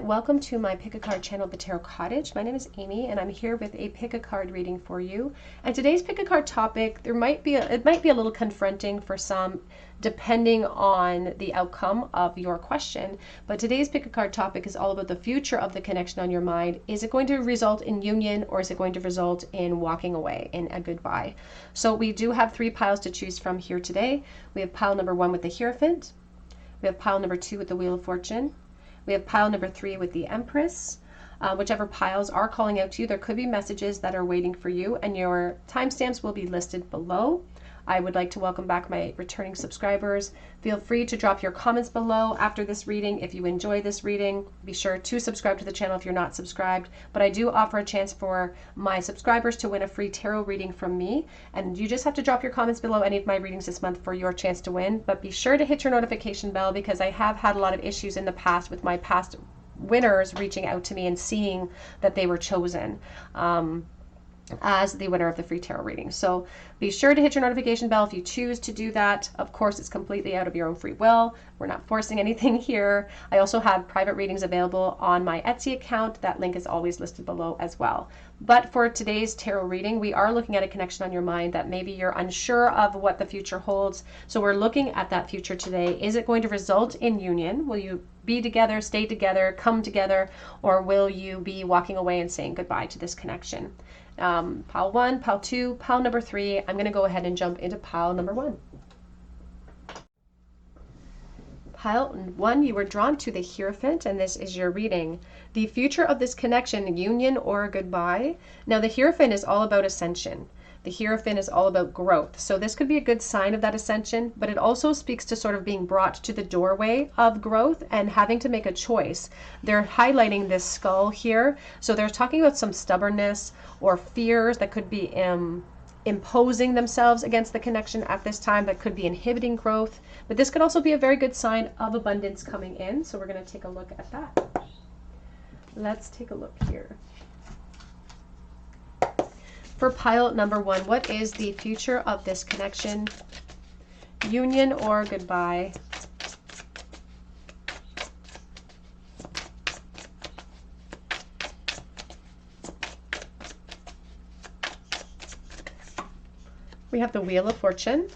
welcome to my pick a card channel, the Tarot Cottage. My name is Amy and I'm here with a pick a card reading for you. And today's pick a card topic, it might be a little confronting for some depending on the outcome of your question. But today's pick a card topic is all about the future of the connection on your mind. Is it going to result in union, or is it going to result in walking away, in a goodbye? So we do have 3 piles to choose from here today. We have pile number 1 with the Hierophant. We have pile number 2 with the Wheel of Fortune. We have pile number 3 with the Empress. Whichever piles are calling out to you, there could be messages that are waiting for you, and your timestamps will be listed below. I would like to welcome back my returning subscribers. Feel free to drop your comments below after this reading. If you enjoy this reading, be sure to subscribe to the channel if you're not subscribed. But I do offer a chance for my subscribers to win a free tarot reading from me. And you just have to drop your comments below any of my readings this month for your chance to win. But be sure to hit your notification bell, because I have had a lot of issues in the past with my past winners reaching out to me and seeing that they were chosen as the winner of the free tarot reading. So be sure to hit your notification bell if you choose to do that. Of course, it's completely out of your own free will. We're not forcing anything here. I also have private readings available on my Etsy account. That link is always listed below as well. But for today's tarot reading, we are looking at a connection on your mind that maybe you're unsure of what the future holds. So we're looking at that future today. Is it going to result in union? Will you be together, stay together, come together, or will you be walking away and saying goodbye to this connection? Pile 1, pile 2, pile number 3. I'm going to go ahead and jump into pile number 1. Pile 1, you were drawn to the Hierophant, and this is your reading. The future of this connection, union or goodbye. Now, the Hierophant is all about ascension. The Hierophant is all about growth. So this could be a good sign of that ascension, but it also speaks to sort of being brought to the doorway of growth and having to make a choice. They're highlighting this skull here. So they're talking about some stubbornness or fears that could be imposing themselves against the connection at this time, that could be inhibiting growth. But this could also be a very good sign of abundance coming in. So we're going to take a look at that. Let's take a look here. For pile number 1, what is the future of this connection? Union or goodbye? We have the Wheel of Fortune.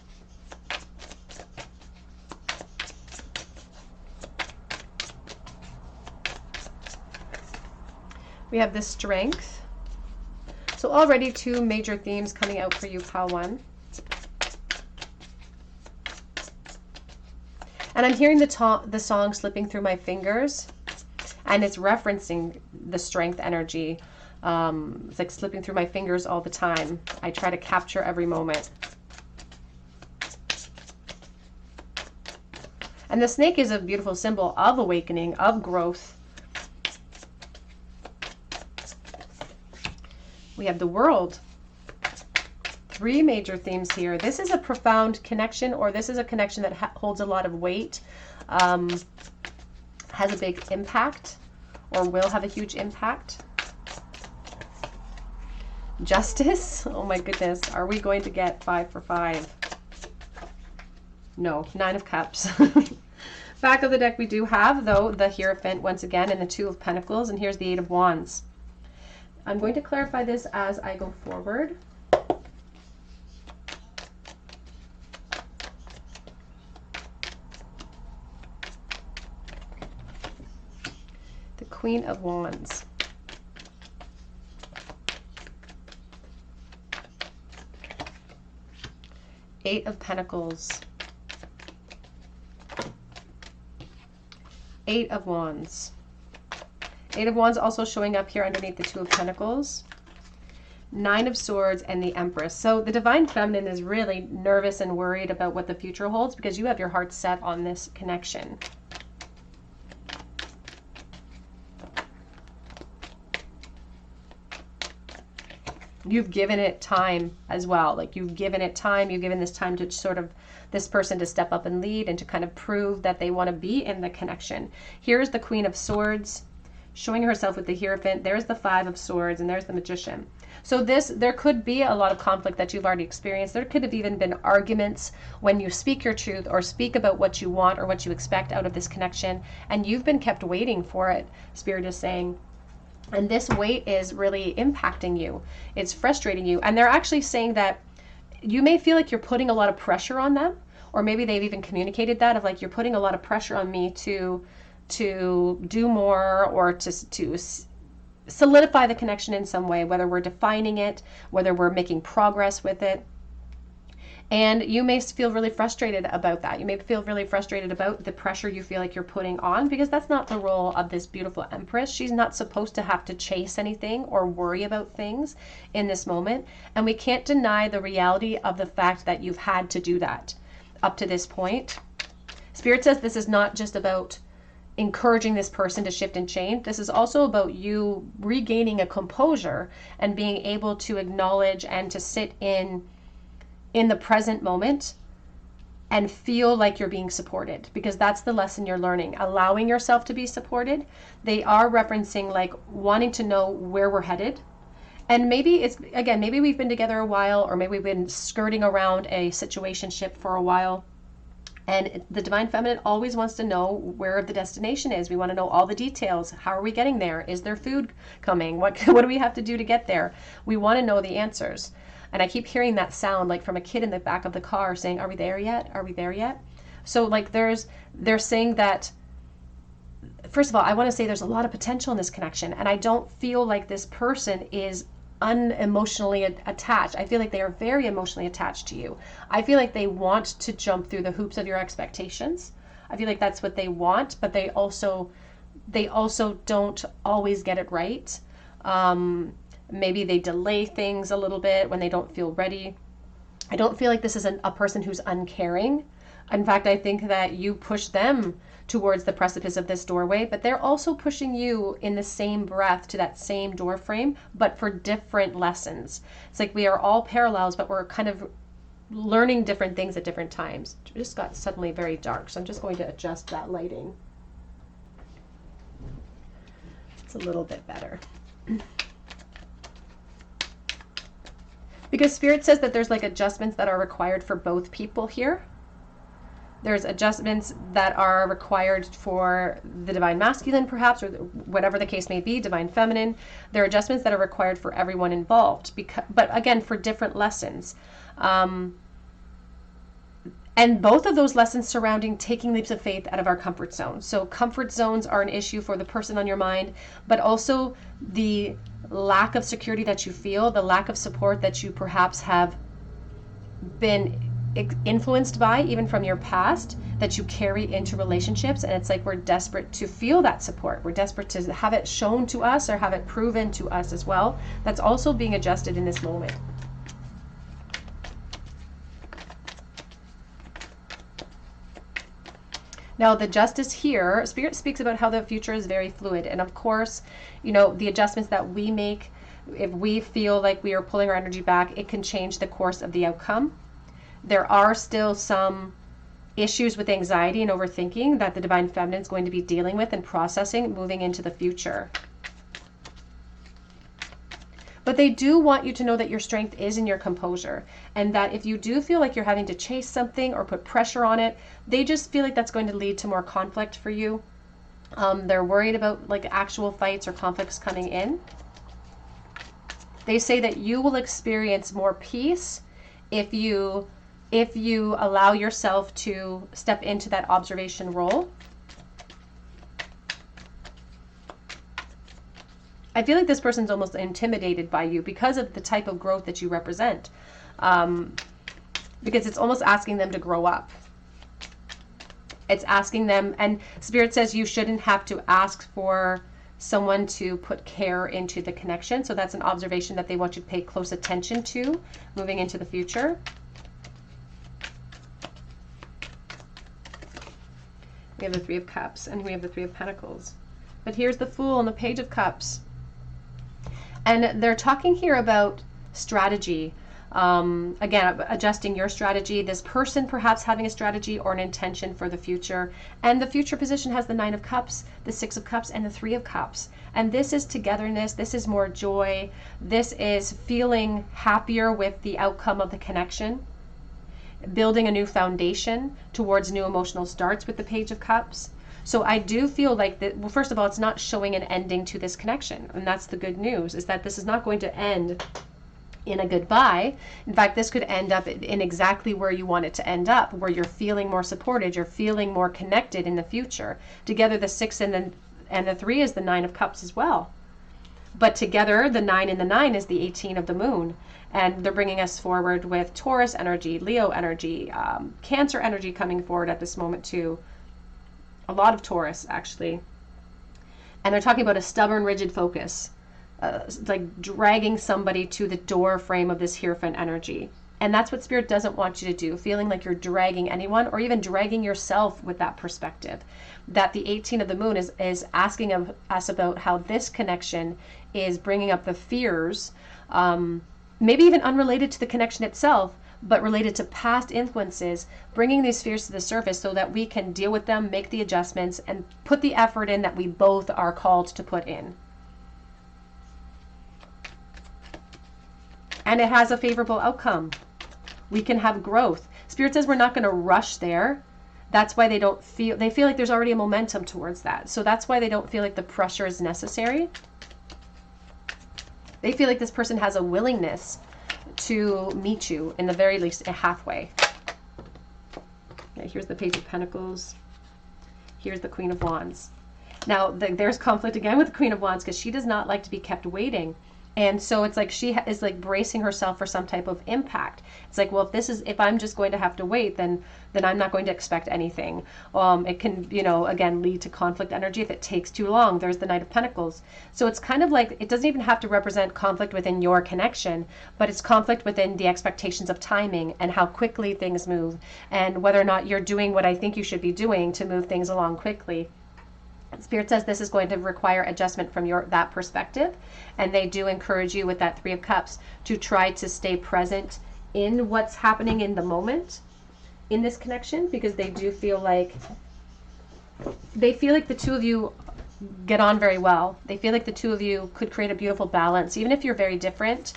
We have the Strength. So already 2 major themes coming out for you, pile 1. And I'm hearing the song slipping through my fingers, and it's referencing the Strength energy. It's like slipping through my fingers all the time. I try to capture every moment. And the snake is a beautiful symbol of awakening, of growth. We have the World. 3 major themes here. This is a profound connection, or this is a connection that holds a lot of weight, has a big impact, or will have a huge impact. Justice. Oh my goodness. Are we going to get 5 for 5? No. 9 of Cups. Back of the deck we do have, though, the Hierophant once again, and the 2 of Pentacles, and here's the 8 of Wands. I'm going to clarify this as I go forward. The Queen of Wands. Eight of Pentacles. 8 of Wands. 8 of Wands also showing up here underneath the 2 of Pentacles. 9 of Swords and the Empress. So the Divine Feminine is really nervous and worried about what the future holds, because you have your heart set on this connection. You've given it time as well. Like, you've given it time. You've given this time to sort of this person to step up and lead and to kind of prove that they want to be in the connection. Here's the Queen of Swords. showing herself with the Hierophant. There's the Five of Swords, and there's the Magician. So there could be a lot of conflict that you've already experienced. There could have even been arguments when you speak your truth or speak about what you want or what you expect out of this connection, and you've been kept waiting for it, Spirit is saying. And this wait is really impacting you. It's frustrating you. And they're actually saying that you may feel like you're putting a lot of pressure on them, or maybe they've even communicated that of like, you're putting a lot of pressure on me to do more, or to solidify the connection in some way, whether we're defining it, whether we're making progress with it. And you may feel really frustrated about that. You may feel really frustrated about the pressure you feel like you're putting on, because that's not the role of this beautiful Empress. She's not supposed to have to chase anything or worry about things in this moment. And we can't deny the reality of the fact that you've had to do that up to this point. Spirit says this is not just about encouraging this person to shift and change. This is also about you regaining a composure and being able to acknowledge and to sit in the present moment and feel like you're being supported, because that's the lesson you're learning, allowing yourself to be supported. They are referencing like wanting to know where we're headed. And maybe it's, again, maybe we've been together a while, or maybe we've been skirting around a situationship for a while. And the Divine Feminine always wants to know where the destination is. We want to know all the details. How are we getting there? Is there food coming? What do we have to do to get there? We want to know the answers. And I keep hearing that sound like from a kid in the back of the car saying, are we there yet? Are we there yet? So like they're saying that, first of all, I want to say there's a lot of potential in this connection. And I don't feel like this person is unemotionally attached. I feel like they are very emotionally attached to you. I feel like they want to jump through the hoops of your expectations. I feel like that's what they want, but they also don't always get it right. Maybe they delay things a little bit when they don't feel ready. I don't feel like this is a person who's uncaring. In fact, I think that you push them towards the precipice of this doorway, but they're also pushing you in the same breath to that same door frame, but for different lessons. It's like we are all parallels, but we're kind of learning different things at different times. It just got suddenly very dark, so I'm just going to adjust that lighting. It's a little bit better. Because Spirit says that there's like adjustments that are required for both people here. There's adjustments that are required for the Divine Masculine, perhaps, or whatever the case may be, Divine Feminine. There are adjustments that are required for everyone involved, but again, for different lessons. And both of those lessons surrounding taking leaps of faith out of our comfort zone. So comfort zones are an issue for the person on your mind, but also the lack of security that you feel, the lack of support that you perhaps have been influenced by, even from your past, that you carry into relationships. And it's like we're desperate to feel that support. We're desperate to have it shown to us or have it proven to us as well. That's also being adjusted in this moment. Now, the Justice here, Spirit speaks about how the future is very fluid. And of course, you know, the adjustments that we make, if we feel like we are pulling our energy back, it can change the course of the outcome. There are still some issues with anxiety and overthinking that the Divine Feminine is going to be dealing with and processing moving into the future. But they do want you to know that your strength is in your composure, and that if you do feel like you're having to chase something or put pressure on it, they just feel like that's going to lead to more conflict for you. They're worried about like actual fights or conflicts coming in. They say that you will experience more peace if you allow yourself to step into that observation role. I feel like this person's almost intimidated by you because of the type of growth that you represent. Because it's almost asking them to grow up. It's asking them, and Spirit says you shouldn't have to ask for someone to put care into the connection. So that's an observation that they want you to pay close attention to moving into the future. We have the Three of Cups and we have the Three of Pentacles. But here's the Fool and the Page of Cups. And they're talking here about strategy. Again, adjusting your strategy. This person perhaps having a strategy or an intention for the future. And the future position has the Nine of Cups, the Six of Cups, and the Three of Cups. And this is togetherness. This is more joy. This is feeling happier with the outcome of the connection. Building a new foundation towards new emotional starts with the Page of Cups. So I do feel like that, well, first of all, it's not showing an ending to this connection. And that's the good news, is that this is not going to end in a goodbye. In fact, this could end up in exactly where you want it to end up, where you're feeling more supported, you're feeling more connected in the future. Together, the Six and the Three is the Nine of Cups as well. But together, the 9 and the 9 is the 18 of the moon. And they're bringing us forward with Taurus energy, Leo energy, Cancer energy coming forward at this moment too. A lot of Taurus, actually. And they're talking about a stubborn, rigid focus. Like dragging somebody to the door frame of this Hierophant energy. And that's what Spirit doesn't want you to do, feeling like you're dragging anyone or even dragging yourself with that perspective. That the 18 of the moon is asking of us about how this connection is bringing up the fears, maybe even unrelated to the connection itself, but related to past influences, bringing these fears to the surface so that we can deal with them, make the adjustments, and put the effort in that we both are called to put in. And it has a favorable outcome. We can have growth. Spirit says we're not going to rush there. That's why they feel like there's already a momentum towards that. So that's why they don't feel like the pressure is necessary. They feel like this person has a willingness to meet you, in the very least, halfway. Okay, here's the Page of Pentacles. Here's the Queen of Wands. Now, there's conflict again with the Queen of Wands because she does not like to be kept waiting. And so it's like she is like bracing herself for some type of impact. It's like, well, if I'm just going to have to wait, then I'm not going to expect anything. It can, again, lead to conflict energy if it takes too long. There's the Knight of Pentacles. So it's kind of like, it doesn't even have to represent conflict within your connection, but it's conflict within the expectations of timing and how quickly things move and whether or not you're doing what I think you should be doing to move things along quickly. Spirit says this is going to require adjustment from that perspective, and they do encourage you with that Three of Cups to try to stay present in what's happening in the moment in this connection, because they do feel like the two of you get on very well. They feel like the two of you could create a beautiful balance, even if you're very different.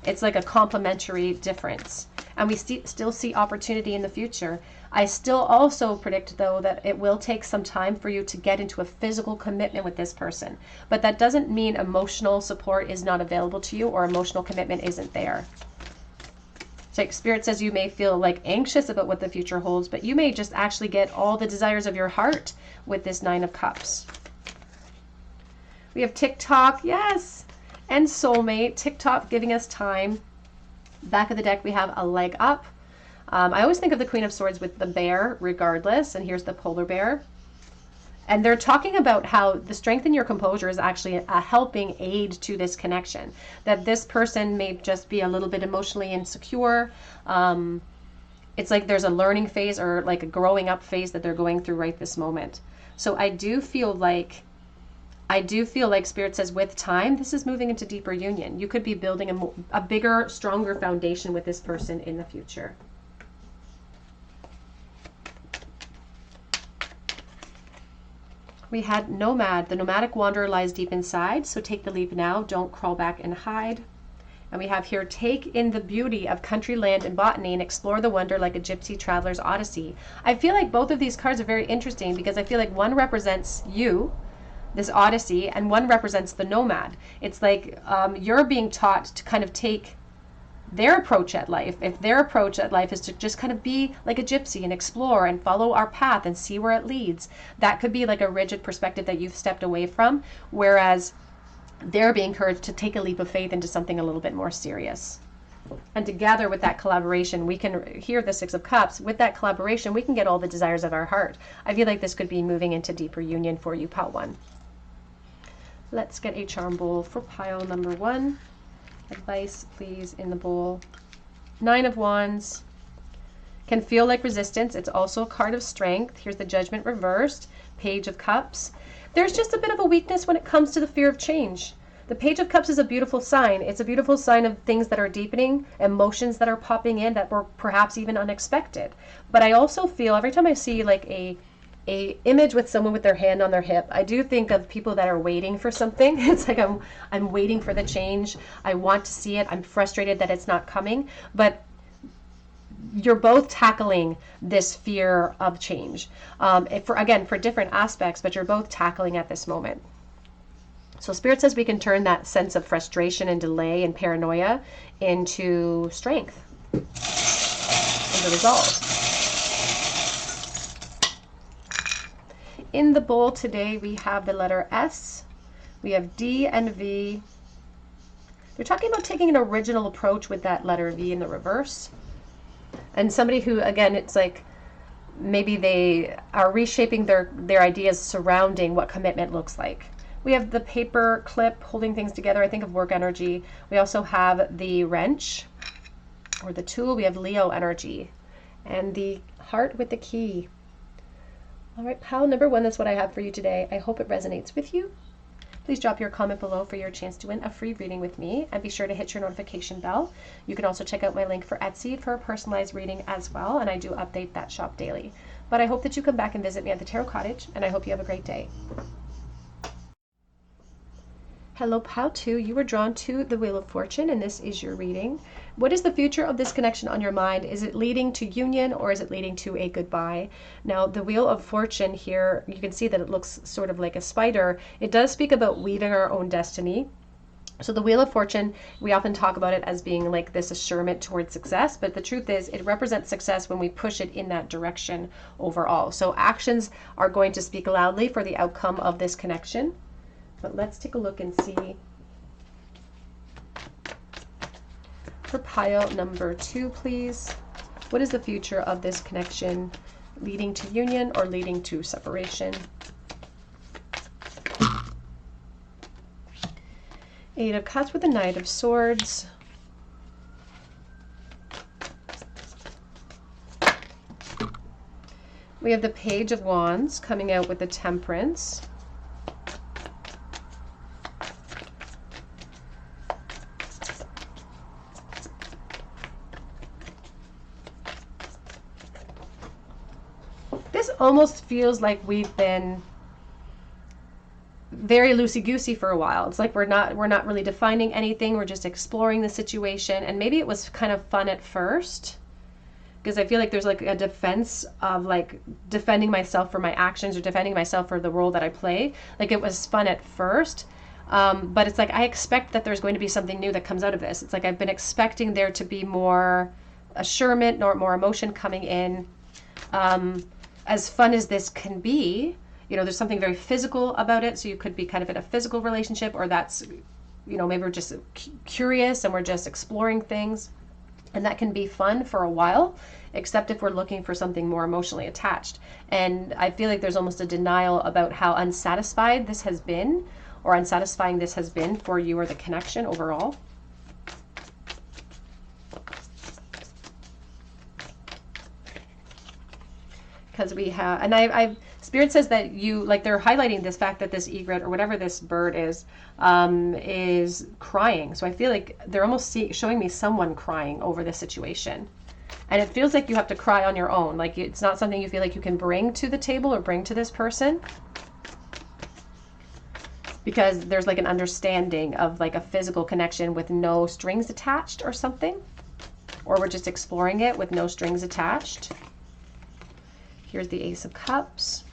It's like a complementary difference, and we still see opportunity in the future. I still also predict, though, that it will take some time for you to get into a physical commitment with this person. But that doesn't mean emotional support is not available to you or emotional commitment isn't there. So Spirit says you may feel like anxious about what the future holds, but you may just actually get all the desires of your heart with this Nine of Cups. We have TikTok, yes, and soulmate. TikTok giving us time. Back of the deck, we have a leg up. I always think of the Queen of Swords with the bear regardless, and here's the polar bear. And they're talking about how the strength in your composure is actually a helping aid to this connection. That this person may just be a little bit emotionally insecure. It's like there's a learning phase or like a growing up phase that they're going through right this moment. So I do feel like Spirit says with time, this is moving into deeper union. You could be building a bigger, stronger foundation with this person in the future. We had Nomad. The nomadic wanderer lies deep inside, so take the leap now. Don't crawl back and hide. And we have here, take in the beauty of country, land, and botany and explore the wonder like a gypsy traveler's odyssey. I feel like both of these cards are very interesting because I feel like one represents you, this odyssey, and one represents the nomad. It's like you're being taught to kind of take their approach at life. If their approach at life is to just kind of be like a gypsy and explore and follow our path and see where it leads, that could be like a rigid perspective that you've stepped away from, whereas they're being encouraged to take a leap of faith into something a little bit more serious. And together with that collaboration, we can hear the Six of Cups. With that collaboration, we can get all the desires of our heart. I feel like this could be moving into deeper union for you, pile one. Let's get a charm bowl for pile number one. Advice, please, in the bowl. Nine of Wands. Can feel like resistance. It's also a card of strength. Here's the Judgment reversed. Page of Cups. There's just a bit of a weakness when it comes to the fear of change. The Page of Cups is a beautiful sign. It's a beautiful sign of things that are deepening, emotions that are popping in that were perhaps even unexpected. But I also feel every time I see like a image with someone with their hand on their hip, I do think of people that are waiting for something. It's like I'm waiting for the change. I want to see it. I'm frustrated that it's not coming. But you're both tackling this fear of change. For different aspects, but you're both tackling at this moment. So Spirit says we can turn that sense of frustration and delay and paranoia into strength, into resolve. In the bowl today, we have the letter S, we have D and V. They're talking about taking an original approach with that letter V in the reverse. And somebody who, again, it's like maybe they are reshaping their ideas surrounding what commitment looks like. We have the paper clip holding things together. I think of work energy. We also have the wrench or the tool. We have Leo energy and the heart with the key. All right, pile number 1, that's what I have for you today. I hope it resonates with you. Please drop your comment below for your chance to win a free reading with me, and be sure to hit your notification bell. You can also check out my link for Etsy for a personalized reading as well, and I do update that shop daily. But I hope that you come back and visit me at the Tarot Cottage, and I hope you have a great day. Hello, Pile 2. You were drawn to the Wheel of Fortune, and this is your reading. What is the future of this connection on your mind? Is it leading to union, or is it leading to a goodbye? Now, the Wheel of Fortune here, you can see that it looks sort of like a spider. It does speak about weaving our own destiny. So the Wheel of Fortune, we often talk about it as being like this assurement towards success, but the truth is it represents success when we push it in that direction overall. So actions are going to speak loudly for the outcome of this connection. But let's take a look and see for pile number 2, please. What is the future of this connection? Leading to union or leading to separation? 8 of Cups with the Knight of Swords. We have the Page of Wands coming out with the Temperance. This almost feels like we've been very loosey-goosey for a while. It's like we're not really defining anything. We're just exploring the situation, and maybe it was kind of fun at first because I feel like there's like a defense of like defending myself for my actions or defending myself for the role that I play. Like it was fun at first, but it's like I expect that there's going to be something new that comes out of this. It's like I've been expecting there to be more assurement, more emotion coming in. As fun as this can be, you know, there's something very physical about it. So you could be kind of in a physical relationship, or that's, you know, maybe we're just curious and we're just exploring things. And that can be fun for a while, except if we're looking for something more emotionally attached. And I feel like there's almost a denial about how unsatisfied this has been, or unsatisfying this has been for you or the connection overall. Because we have, and Spirit says that you, like, they're highlighting this fact that this egret or whatever this bird is crying. So I feel like they're almost showing me someone crying over this situation. And it feels like you have to cry on your own. Like it's not something you feel like you can bring to the table or bring to this person. Because there's like an understanding of like a physical connection with no strings attached or something. Or we're just exploring it with no strings attached. Here's the Ace of Cups.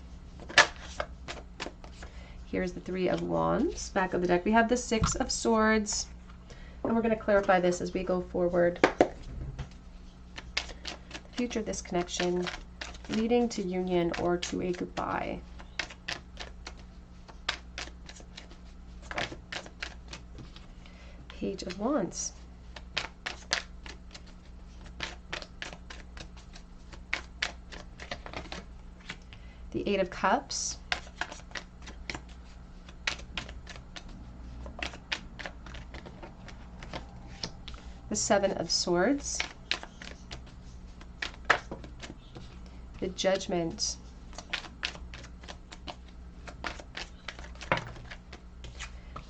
Here's the Three of Wands. Back of the deck, we have the Six of Swords. And we're going to clarify this as we go forward. The future of this connection, leading to union or to a goodbye. Page of Wands. The Eight of Cups. The Seven of Swords. The Judgment.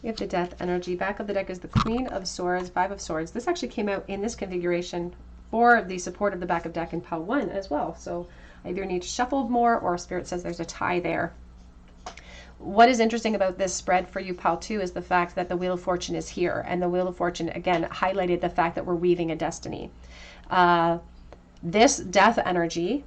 We have the Death energy. Back of the deck is the Queen of Swords, Five of Swords. This actually came out in this configuration for the support of the back of deck in pile 1 as well. So I either need to shuffle more, or Spirit says there's a tie there. What is interesting about this spread for you, pile 2, is the fact that the Wheel of Fortune is here. And the Wheel of Fortune, again, highlighted the fact that we're weaving a destiny. This Death energy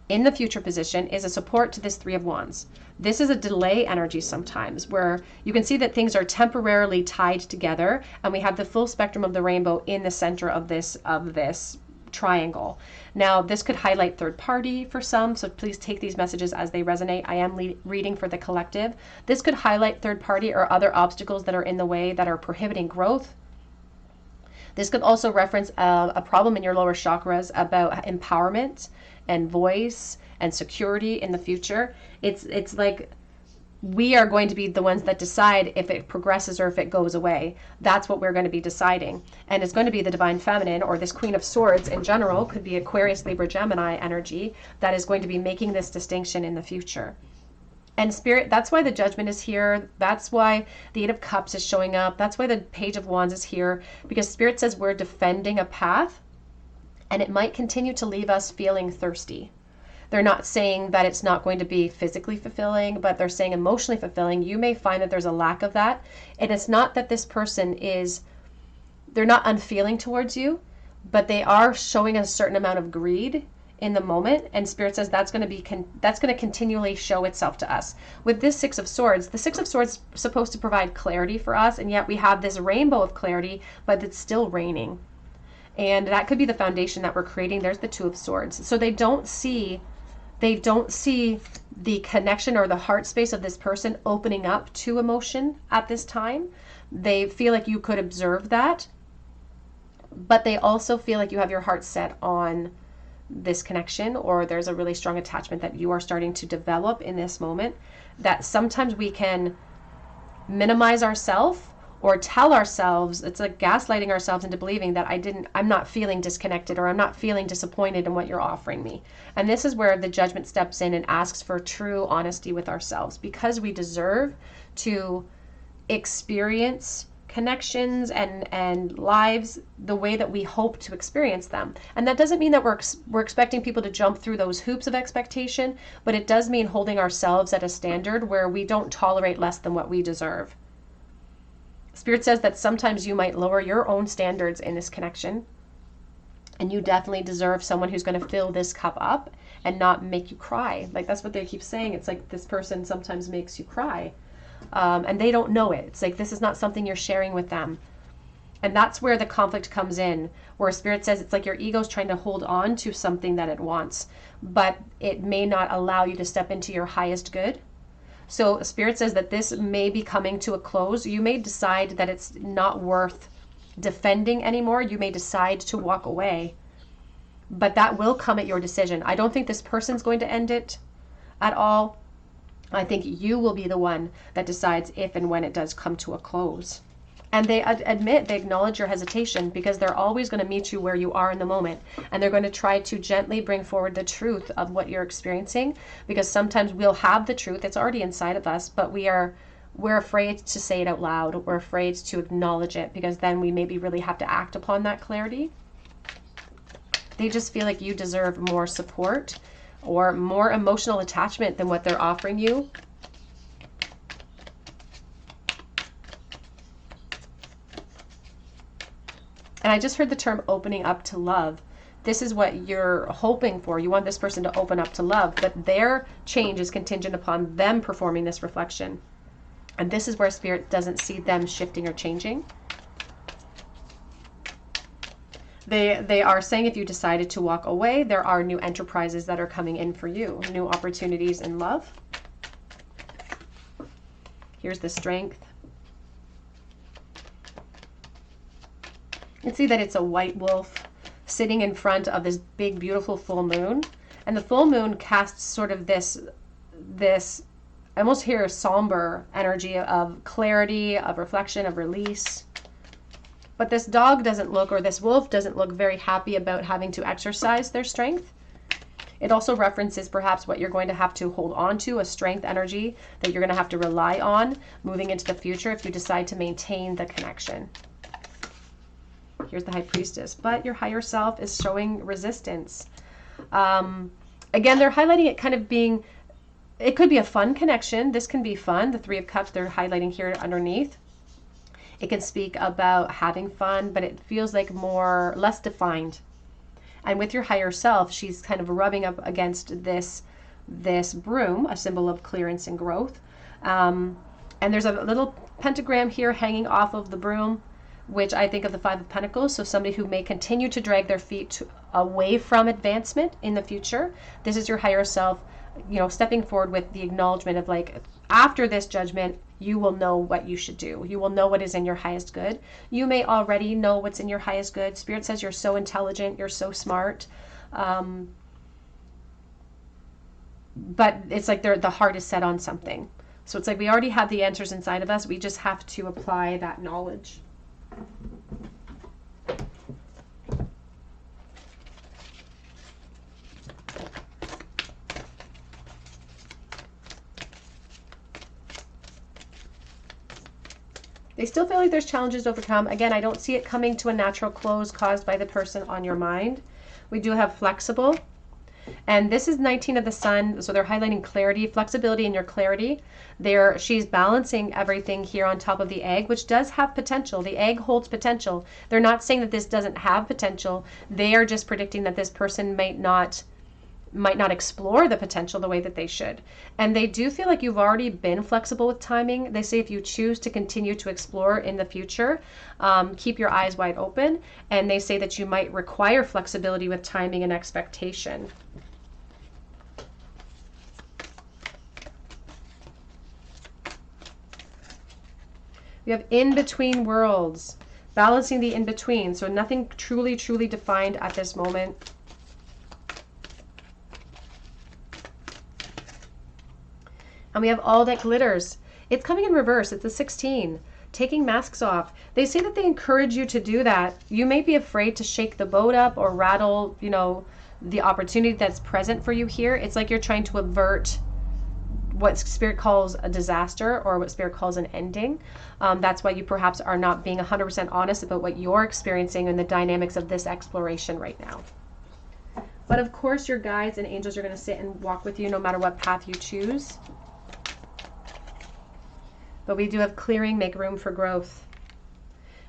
in the future position is a support to this Three of Wands. This is a delay energy sometimes, where you can see that things are temporarily tied together, and we have the full spectrum of the rainbow in the center of this triangle. Now, this could highlight third party for some, so please take these messages as they resonate. I am reading for the collective. This could highlight third party or other obstacles that are in the way that are prohibiting growth. This could also reference a problem in your lower chakras about empowerment and voice and security in the future. It's like we are going to be the ones that decide if it progresses or if it goes away. That's what we're going to be deciding. And it's going to be the Divine Feminine, or this Queen of Swords in general, could be Aquarius, Libra, Gemini energy, that is going to be making this distinction in the future. And Spirit, that's why the Judgment is here. That's why the Eight of Cups is showing up. That's why the Page of Wands is here, because Spirit says we're defending a path, and it might continue to leave us feeling thirsty. They're not saying that it's not going to be physically fulfilling, but they're saying emotionally fulfilling. You may find that there's a lack of that. And it's not that this person they're not unfeeling towards you, but they are showing a certain amount of greed in the moment. And Spirit says that's going to continually show itself to us. With this Six of Swords, the Six of Swords is supposed to provide clarity for us, and yet we have this rainbow of clarity, but it's still raining. And that could be the foundation that we're creating. There's the Two of Swords. So they don't see the connection or the heart space of this person opening up to emotion at this time. They feel like you could observe that, but they also feel like you have your heart set on this connection, or there's a really strong attachment that you are starting to develop in this moment, that sometimes we can minimize ourselves or tell ourselves, it's like gaslighting ourselves into believing that I'm not feeling disconnected, or I'm not feeling disappointed in what you're offering me. And this is where the Judgment steps in and asks for true honesty with ourselves, because we deserve to experience connections and lives the way that we hope to experience them. And that doesn't mean that we're expecting people to jump through those hoops of expectation, but it does mean holding ourselves at a standard where we don't tolerate less than what we deserve. Spirit says that sometimes you might lower your own standards in this connection, and you definitely deserve someone who's going to fill this cup up and not make you cry. Like, that's what they keep saying. It's like this person sometimes makes you cry, and they don't know it. It's like this is not something you're sharing with them. And that's where the conflict comes in, where Spirit says it's like your ego's trying to hold on to something that it wants, but it may not allow you to step into your highest good. So Spirit says that this may be coming to a close. You may decide that it's not worth defending anymore. You may decide to walk away, but that will come at your decision. I don't think this person's going to end it at all. I think you will be the one that decides if and when it does come to a close. And they acknowledge your hesitation, because they're always going to meet you where you are in the moment. And they're going to try to gently bring forward the truth of what you're experiencing, because sometimes we'll have the truth. It's already inside of us, but we're afraid to say it out loud. We're afraid to acknowledge it, because then we maybe really have to act upon that clarity. They just feel like you deserve more support or more emotional attachment than what they're offering you. And I just heard the term opening up to love. This is what you're hoping for. You want this person to open up to love, but their change is contingent upon them performing this reflection. And this is where Spirit doesn't see them shifting or changing. They are saying if you decided to walk away, there are new enterprises that are coming in for you, new opportunities in love. Here's the Strength. You can see that it's a white wolf sitting in front of this big, beautiful full moon. And the full moon casts sort of this, I almost hear a somber energy of clarity, of reflection, of release. But this dog doesn't look, or this wolf doesn't look very happy about having to exercise their strength. It also references perhaps what you're going to have to hold on to, a strength energy that you're going to have to rely on moving into the future if you decide to maintain the connection. Here's the High Priestess, but your higher self is showing resistance. Again, they're highlighting it kind of being, it could be a fun connection. This can be fun. The Three of Cups, they're highlighting here underneath. It can speak about having fun, but it feels like less defined. And with your higher self, she's kind of rubbing up against this broom, a symbol of clearance and growth. And there's a little pentagram here hanging off of the broom, which I think of the Five of Pentacles. So somebody who may continue to drag their feet away from advancement in the future. This is your higher self, you know, stepping forward with the acknowledgement of like, after this judgment, you will know what you should do. You will know what is in your highest good. You may already know what's in your highest good. Spirit says you're so intelligent, you're so smart. But it's like the heart is set on something. So it's like we already have the answers inside of us. We just have to apply that knowledge. They still feel like there's challenges to overcome. Again, I don't see it coming to a natural close caused by the person on your mind. We do have flexible. And this is 19 of the Sun, so they're highlighting clarity, flexibility in your clarity. She's balancing everything here on top of the egg, which does have potential. The egg holds potential. They're not saying that this doesn't have potential. They are just predicting that this person might not explore the potential the way that they should. And they do feel like you've already been flexible with timing. They say if you choose to continue to explore in the future, keep your eyes wide open. And they say that you might require flexibility with timing and expectation. We have in-between worlds, balancing the in-between. So nothing truly defined at this moment. And we have all that glitters. It's coming in reverse. It's a 16. Taking masks off. They say that they encourage you to do that. You may be afraid to shake the boat up or rattle, you know, the opportunity that's present for you here. It's like you're trying to avert what Spirit calls a disaster or what Spirit calls an ending. That's why you perhaps are not being 100% honest about what you're experiencing and the dynamics of this exploration right now. But of course, your guides and angels are going to sit and walk with you no matter what path you choose. But we do have clearing, make room for growth.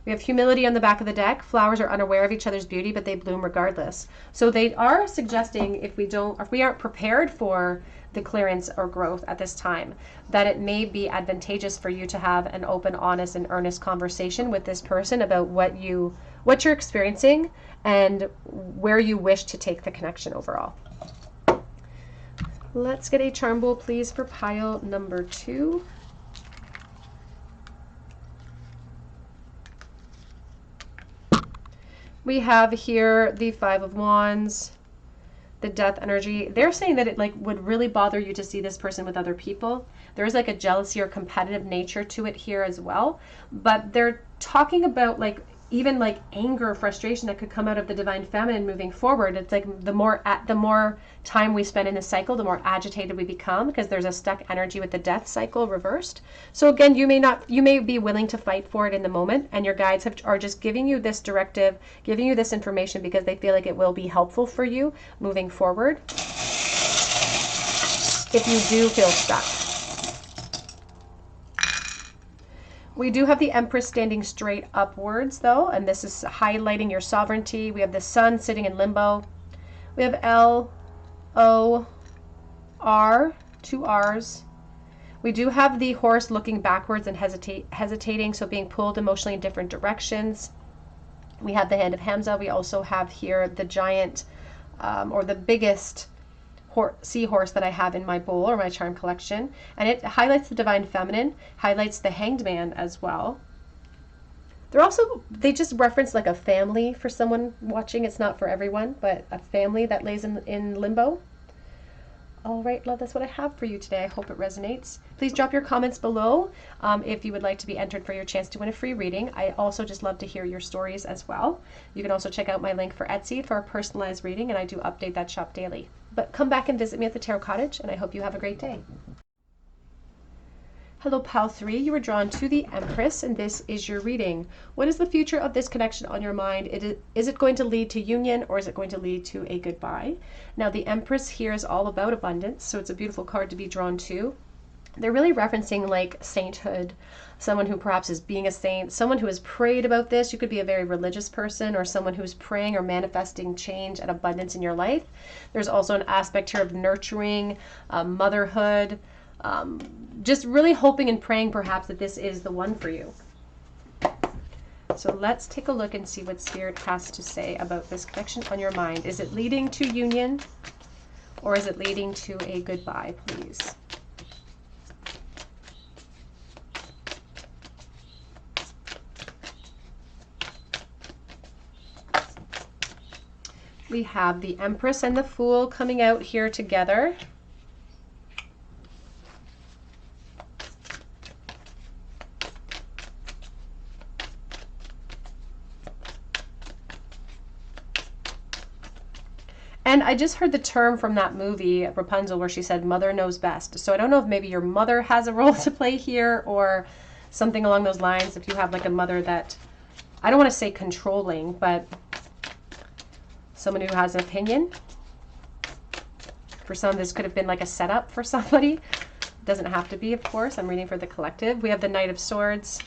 We have humility on the back of the deck. Flowers are unaware of each other's beauty, but they bloom regardless. So they are suggesting if we aren't prepared for the clearance or growth at this time, that it may be advantageous for you to have an open, honest, and earnest conversation with this person about what you're experiencing and where you wish to take the connection overall. Let's get a charm bowl, please, for pile number 2. We have here the Five of Wands, the Death energy. They're saying that it would really bother you to see this person with other people. There is like a jealousy or competitive nature to it here as well. But they're talking about even anger, frustration that could come out of the Divine Feminine moving forward. It's like the more time we spend in the cycle, the more agitated we become, because there's a stuck energy with the death cycle reversed. So again, you may be willing to fight for it in the moment, and your guides are just giving you this directive, giving you this information because they feel like it will be helpful for you moving forward if you do feel stuck. We do have the Empress standing straight upwards though, and this is highlighting your sovereignty. We have the Sun sitting in limbo. We have L, O, R, 2 R's. We do have the Horse looking backwards and hesitating, so being pulled emotionally in different directions. We have the Hand of Hamza. We also have here the giant, or the biggest seahorse that I have in my bowl or my charm collection, and it highlights the Divine Feminine, highlights the Hanged Man as well. They just reference like a family for someone watching. It's not for everyone, but a family that lays in limbo. All right, love, that's what I have for you today. I hope it resonates. Please drop your comments below if you would like to be entered for your chance to win a free reading. I also just love to hear your stories as well. You can also check out my link for Etsy for a personalized reading, and I do update that shop daily. But come back and visit me at the Tarot Cottage, and I hope you have a great day. Hello, Pile 3. You were drawn to the Empress, and this is your reading. What is the future of this connection on your mind? Is it going to lead to union, or is it going to lead to a goodbye? Now, the Empress here is all about abundance, so it's a beautiful card to be drawn to. They're really referencing like sainthood, someone who perhaps is being a saint, someone who has prayed about this. You could be a very religious person or someone who's praying or manifesting change and abundance in your life. There's also an aspect here of nurturing, motherhood, just really hoping and praying perhaps that this is the one for you. So let's take a look and see what Spirit has to say about this connection on your mind. Is it leading to union, or is it leading to a goodbye, please? We have the Empress and the Fool coming out here together. And I just heard the term from that movie, Rapunzel, where she said, mother knows best. So I don't know if maybe your mother has a role to play here or something along those lines. If you have like a mother that, I don't want to say controlling, but someone who has an opinion. For some, this could have been like a setup for somebody. Doesn't have to be, of course. I'm reading for the collective. We have the Knight of Swords.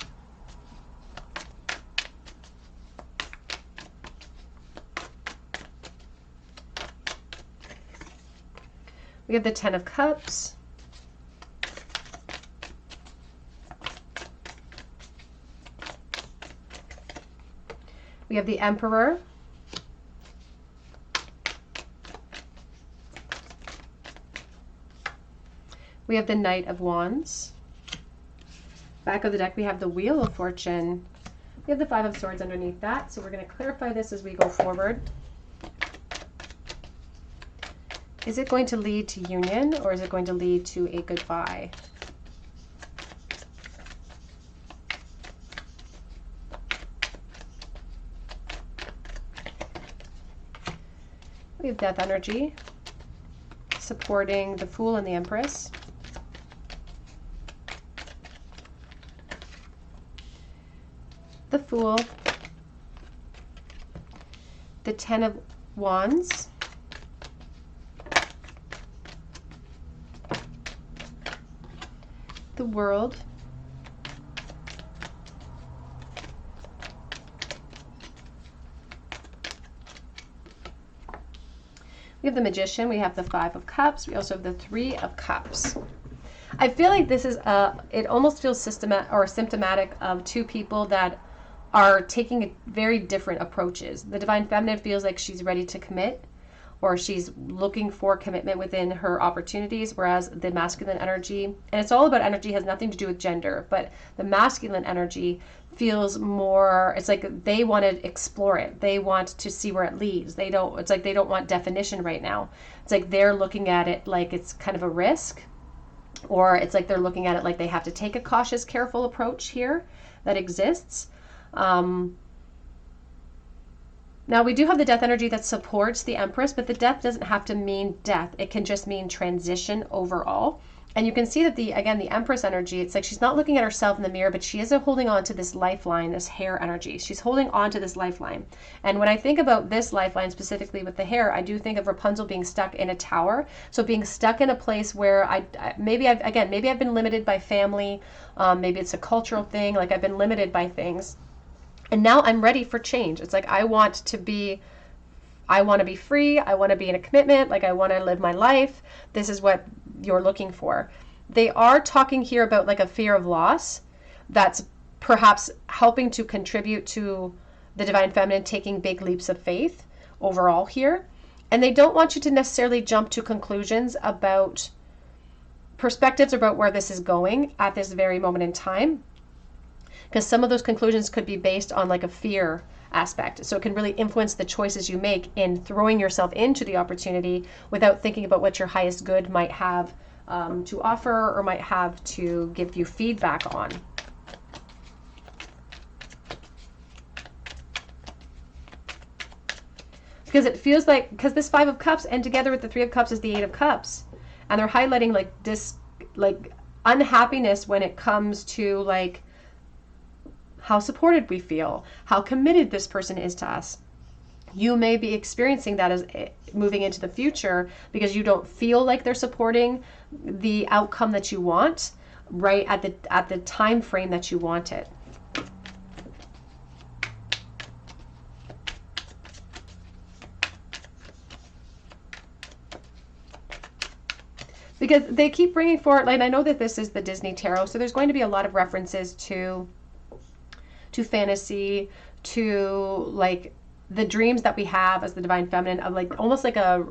We have the Ten of Cups. We have the Emperor. We have the Knight of Wands. Back of the deck, we have the Wheel of Fortune. We have the Five of Swords underneath that. So we're going to clarify this as we go forward. Is it going to lead to union, or is it going to lead to a goodbye? We have Death energy supporting the Fool and the Empress. The Fool, the Ten of Wands, the World, we have the Magician, we have the Five of Cups, we also have the Three of Cups. I feel like this is it almost feels symptomatic of two people that are taking very different approaches. The Divine Feminine feels like she's ready to commit, or she's looking for commitment within her opportunities, whereas the masculine energy, and it's all about energy, has nothing to do with gender, but the masculine energy feels more, it's like they want to explore it. They want to see where it leads. It's like they don't want definition right now. It's like they're looking at it like it's kind of a risk, or it's like they're looking at it like they have to take a cautious, careful approach here that exists. Now we do have the Death energy that supports the Empress, but the death doesn't have to mean death. It can just mean transition overall. And you can see that the Empress energy, it's like she's not looking at herself in the mirror, but she is holding on to this lifeline, this hair energy. She's holding on to this lifeline. And when I think about this lifeline specifically with the hair, I do think of Rapunzel being stuck in a tower. So being stuck in a place where maybe I've been limited by family. Maybe it's a cultural thing. Like I've been limited by things. And now I'm ready for change. It's like I want to be free. I want to be in a commitment. Like I want to live my life. This is what you're looking for. They are talking here about like a fear of loss that's perhaps helping to contribute to the Divine Feminine taking big leaps of faith overall here. And they don't want you to necessarily jump to conclusions about perspectives about where this is going at this very moment in time. Because some of those conclusions could be based on like a fear aspect. So it can really influence the choices you make in throwing yourself into the opportunity without thinking about what your highest good might have to offer or might have to give you feedback on. Because it feels like, because this Five of Cups and together with the Three of Cups is the Eight of Cups. And they're highlighting like this, like unhappiness when it comes to like how supported we feel, how committed this person is to us. You may be experiencing that as moving into the future because you don't feel like they're supporting the outcome that you want right at the time frame that you want it. Because they keep bringing forward, like, I know that this is the Disney Tarot, so there's going to be a lot of references to fantasy, to like the dreams that we have as the divine feminine, of like almost like a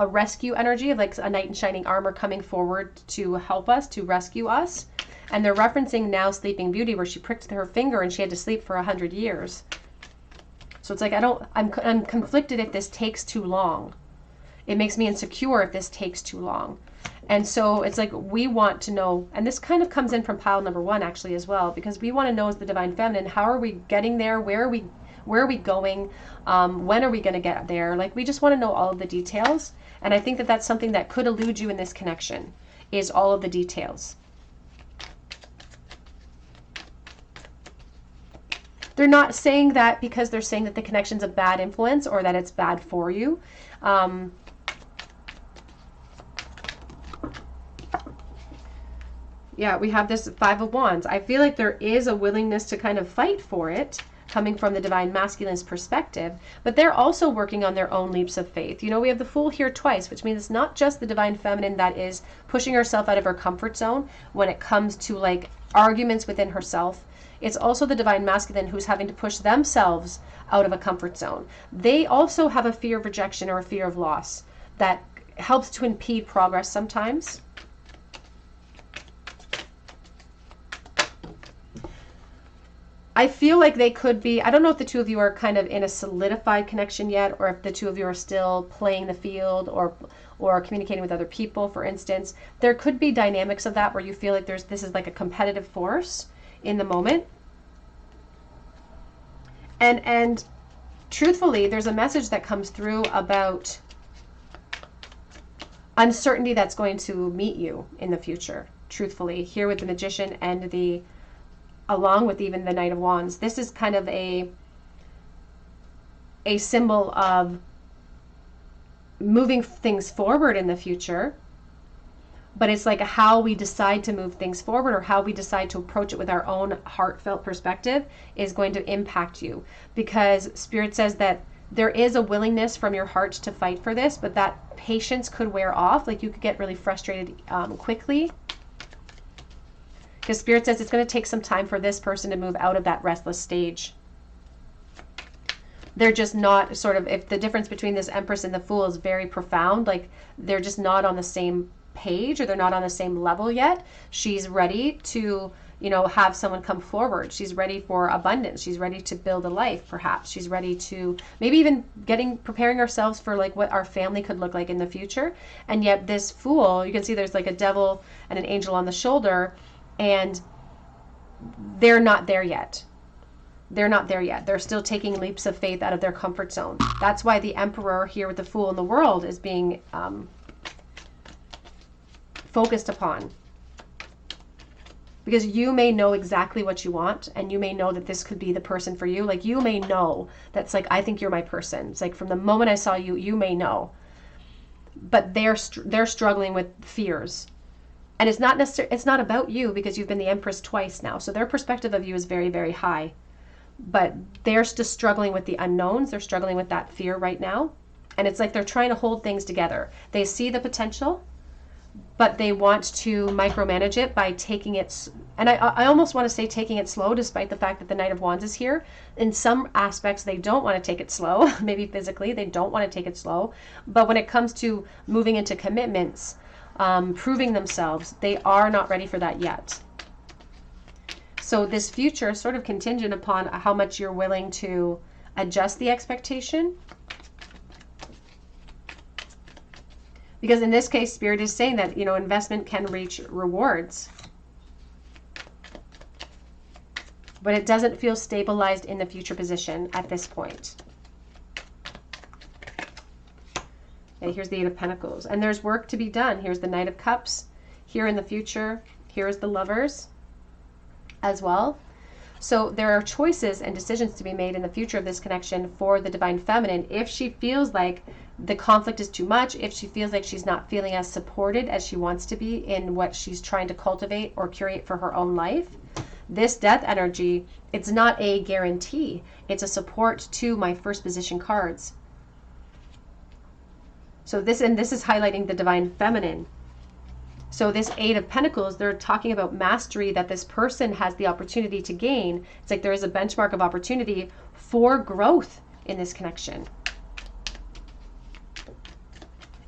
rescue energy of like a knight in shining armor coming forward to help us, to rescue us. And they're referencing now Sleeping Beauty, where she pricked her finger and she had to sleep for 100 years. So it's like, I'm conflicted if this takes too long. It makes me insecure if this takes too long. And so it's like, we want to know, and this kind of comes in from pile number 1 actually as well, because we want to know as the divine feminine, how are we getting there? Where are we going? When are we going to get there? Like, we just want to know all of the details. And I think that that's something that could elude you in this connection, is all of the details. They're not saying that because they're saying that the connection's a bad influence or that it's bad for you. Yeah, we have this Five of Wands. I feel like there is a willingness to kind of fight for it, coming from the divine masculine's perspective, but they're also working on their own leaps of faith. You know, we have the Fool here twice, which means it's not just the divine feminine that is pushing herself out of her comfort zone when it comes to like arguments within herself. It's also the divine masculine who's having to push themselves out of a comfort zone. They also have a fear of rejection or a fear of loss that helps to impede progress sometimes. I feel like they could be, I don't know if the two of you are kind of in a solidified connection yet, or if the two of you are still playing the field or communicating with other people, for instance. There could be dynamics of that where you feel like this is like a competitive force in the moment. And truthfully, there's a message that comes through about uncertainty that's going to meet you in the future, truthfully, here with the Magician and along with even the Knight of Wands. This is kind of a symbol of moving things forward in the future, but it's like how we decide to move things forward or how we decide to approach it with our own heartfelt perspective is going to impact you, because Spirit says that there is a willingness from your heart to fight for this, but that patience could wear off. Like, you could get really frustrated quickly. Because Spirit says it's going to take some time for this person to move out of that restless stage. They're just not sort of, if the difference between this Empress and the Fool is very profound, like they're just not on the same page or they're not on the same level yet. She's ready to, you know, have someone come forward. She's ready for abundance. She's ready to build a life, perhaps. She's ready to maybe even preparing ourselves for like what our family could look like in the future. And yet this Fool, you can see there's like a devil and an angel on the shoulder, and they're not there yet. They're not there yet. They're still taking leaps of faith out of their comfort zone. That's why the Emperor here with the Fool in the world is being focused upon. Because you may know exactly what you want, and you may know that this could be the person for you. Like, you may know that's like, I think you're my person. It's like, from the moment I saw you, you may know. But they're struggling with fears. And it's not necessarily, it's not about you, because you've been the Empress twice now. So their perspective of you is very, very high. But they're just struggling with the unknowns. They're struggling with that fear right now. And it's like they're trying to hold things together. They see the potential, but they want to micromanage it by taking it. And I almost want to say taking it slow, despite the fact that the Knight of Wands is here. In some aspects, they don't want to take it slow. Maybe physically, they don't want to take it slow. But when it comes to moving into commitments, proving themselves, they are not ready for that yet. So this future is sort of contingent upon how much you're willing to adjust the expectation. Because in this case, Spirit is saying that, you know, investment can reach rewards. But it doesn't feel stabilized in the future position at this point. Okay, here's the Eight of Pentacles. And there's work to be done. Here's the Knight of Cups. Here in the future, here's the Lovers as well. So there are choices and decisions to be made in the future of this connection for the Divine Feminine. If she feels like the conflict is too much, if she feels like she's not feeling as supported as she wants to be in what she's trying to cultivate or curate for her own life, this Death energy, it's not a guarantee. It's a support to my first position cards. So this is highlighting the Divine Feminine. So this Eight of Pentacles, they're talking about mastery that this person has the opportunity to gain. It's like there is a benchmark of opportunity for growth in this connection.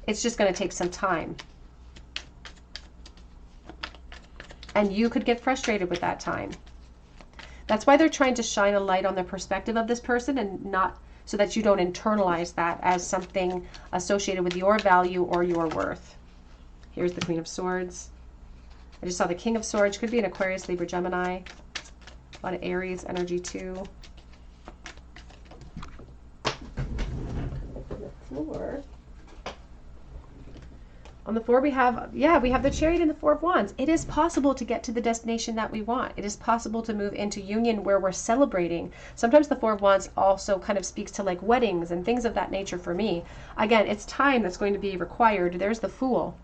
It's just going to take some time. And you could get frustrated with that time. That's why they're trying to shine a light on the perspective of this person, and not so that you don't internalize that as something associated with your value or your worth. Here's the Queen of Swords. I just saw the King of Swords. Could be an Aquarius, Libra, Gemini. A lot of Aries energy too. On the floor we have, we have the Chariot and the Four of Wands. It is possible to get to the destination that we want. It is possible to move into union where we're celebrating. Sometimes the Four of Wands also kind of speaks to like weddings and things of that nature for me. Again, it's time that's going to be required. There's the Fool.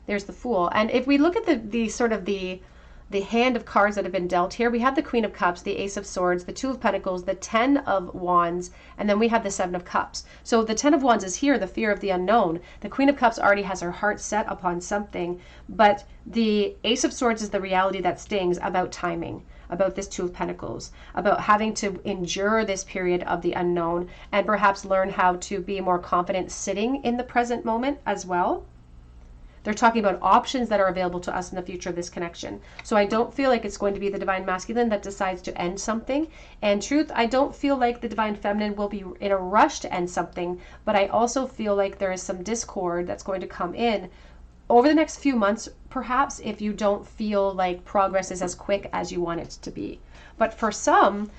There's the Fool. And if we look at the sort of the hand of cards that have been dealt here, we have the Queen of Cups, the Ace of Swords, the Two of Pentacles, the Ten of Wands, and then we have the Seven of Cups. So the Ten of Wands is here, the fear of the unknown. The Queen of Cups already has her heart set upon something, but the Ace of Swords is the reality that stings about timing, about this Two of Pentacles, about having to endure this period of the unknown and perhaps learn how to be more confident sitting in the present moment as well. They're talking about options that are available to us in the future of this connection. So I don't feel like it's going to be the Divine Masculine that decides to end something. And truth, I don't feel like the Divine Feminine will be in a rush to end something, but I also feel like there is some discord that's going to come in over the next few months, perhaps, if you don't feel like progress is as quick as you want it to be. But for some,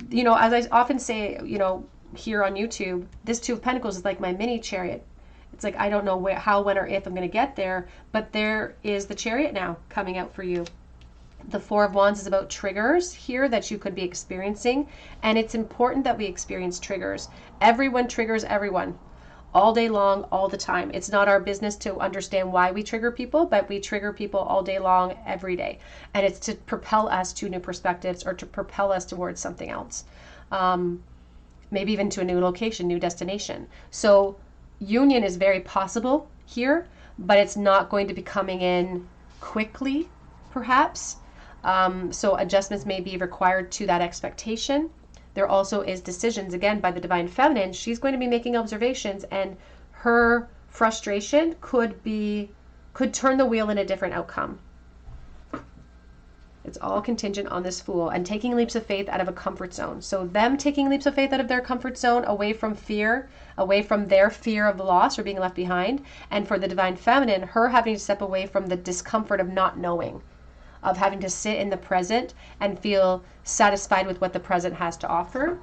you know, as I often say, you know, here on YouTube, this Two of Pentacles is like my mini Chariot. It's like, I don't know where, how, when, or if I'm going to get there, but there is the Chariot now coming out for you. The Four of Wands is about triggers here that you could be experiencing, and it's important that we experience triggers. Everyone triggers everyone all day long, all the time. It's not our business to understand why we trigger people, but we trigger people all day long, every day. And it's to propel us to new perspectives or to propel us towards something else. Maybe even to a new location, new destination. So union is very possible here, but it's not going to be coming in quickly, perhaps. So adjustments may be required to that expectation. There also is decisions, again, by the Divine Feminine. She's going to be making observations, and her frustration could turn the wheel in a different outcome. It's all contingent on this Fool and taking leaps of faith out of a comfort zone. So them taking leaps of faith out of their comfort zone, away from fear, away from their fear of loss or being left behind. And for the Divine Feminine, her having to step away from the discomfort of not knowing, of having to sit in the present and feel satisfied with what the present has to offer.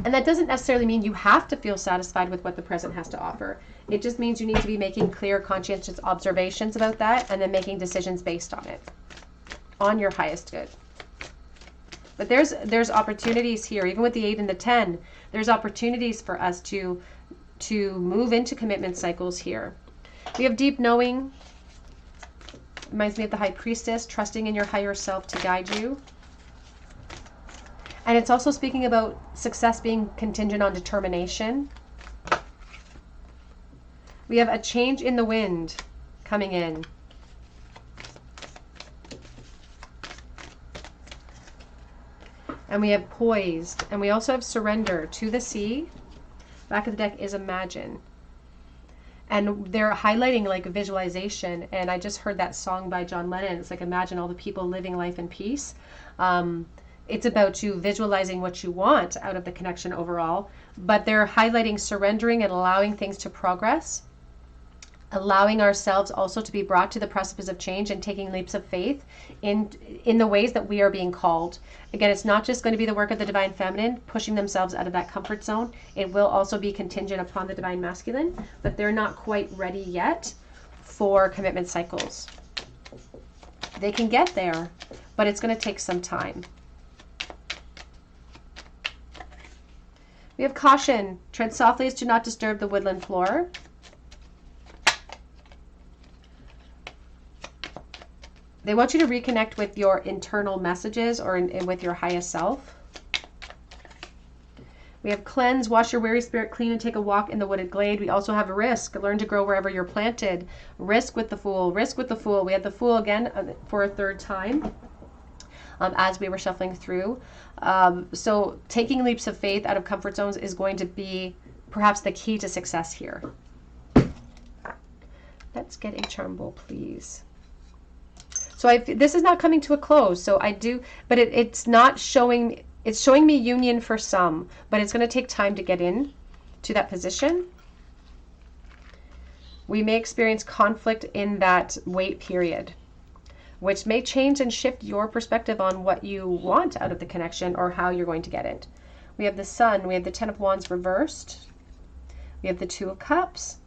And that doesn't necessarily mean you have to feel satisfied with what the present has to offer. It just means you need to be making clear, conscientious observations about that and then making decisions based on it, on your highest good. But there's opportunities here, even with the 8 and the 10. There's opportunities for us to move into commitment cycles here. We have deep knowing. Reminds me of the High Priestess, trusting in your higher self to guide you. And it's also speaking about success being contingent on determination. We have a change in the wind coming in. And we have poised, and we also have surrender to the sea. Back of the deck is imagine. And they're highlighting like visualization. And I just heard that song by John Lennon. It's like, imagine all the people living life in peace. It's about you visualizing what you want out of the connection overall, but they're highlighting surrendering and allowing things to progress, allowing ourselves also to be brought to the precipice of change and taking leaps of faith in the ways that we are being called. Again, it's not just going to be the work of the divine feminine pushing themselves out of that comfort zone. It will also be contingent upon the divine masculine, but they're not quite ready yet for commitment cycles. They can get there, but it's going to take some time. We have caution. Tread softly as to not disturb the woodland floor. They want you to reconnect with your internal messages or with your highest self. We have cleanse, wash your weary spirit clean and take a walk in the wooded glade. We also have risk, learn to grow wherever you're planted. Risk with the fool, risk with the fool. We had the fool again for a third time as we were shuffling through. So taking leaps of faith out of comfort zones is going to be perhaps the key to success here. Let's get a charm bowl, please. So this is not coming to a close. So I do, but it's not showing, it's showing me union for some, but it's going to take time to get in to that position. We may experience conflict in that wait period, which may change and shift your perspective on what you want out of the connection or how you're going to get it. We have the Sun, we have the Ten of Wands reversed, we have the Two of Cups.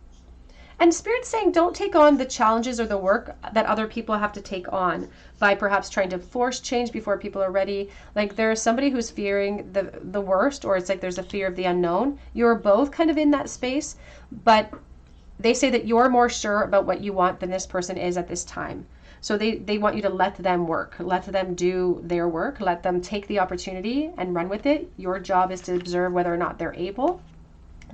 And Spirit's saying don't take on the challenges or the work that other people have to take on by perhaps trying to force change before people are ready. Like there's somebody who's fearing the worst, or it's like there's a fear of the unknown. You're both kind of in that space, but they say that you're more sure about what you want than this person is at this time. So they want you to let them work, let them do their work, let them take the opportunity and run with it. Your job is to observe whether or not they're able.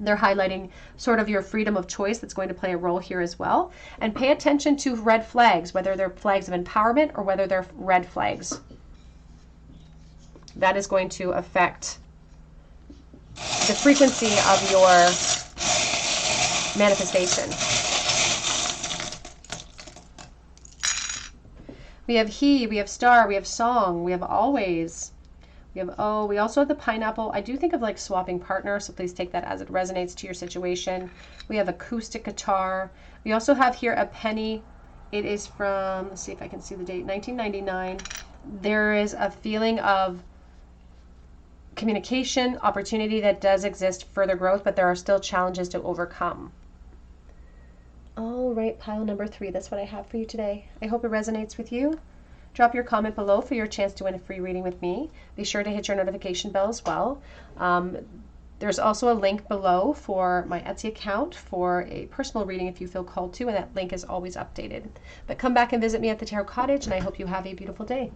They're highlighting sort of your freedom of choice that's going to play a role here as well. And pay attention to red flags, whether they're flags of empowerment or whether they're red flags. That is going to affect the frequency of your manifestation. We have he, we have star, we have song, we have always. We have oh, we also have the pineapple. I do think of like swapping partners, so please take that as it resonates to your situation. We have acoustic guitar. We also have here a penny. It is from, let's see if I can see the date, 1999. There is a feeling of communication, opportunity that does exist, further growth, but there are still challenges to overcome. All right, pile number 3. That's what I have for you today. I hope it resonates with you. Drop your comment below for your chance to win a free reading with me. Be sure to hit your notification bell as well. There's also a link below for my Etsy account for a personal reading if you feel called to, and that link is always updated. But come back and visit me at the Tarot Cottage, and I hope you have a beautiful day.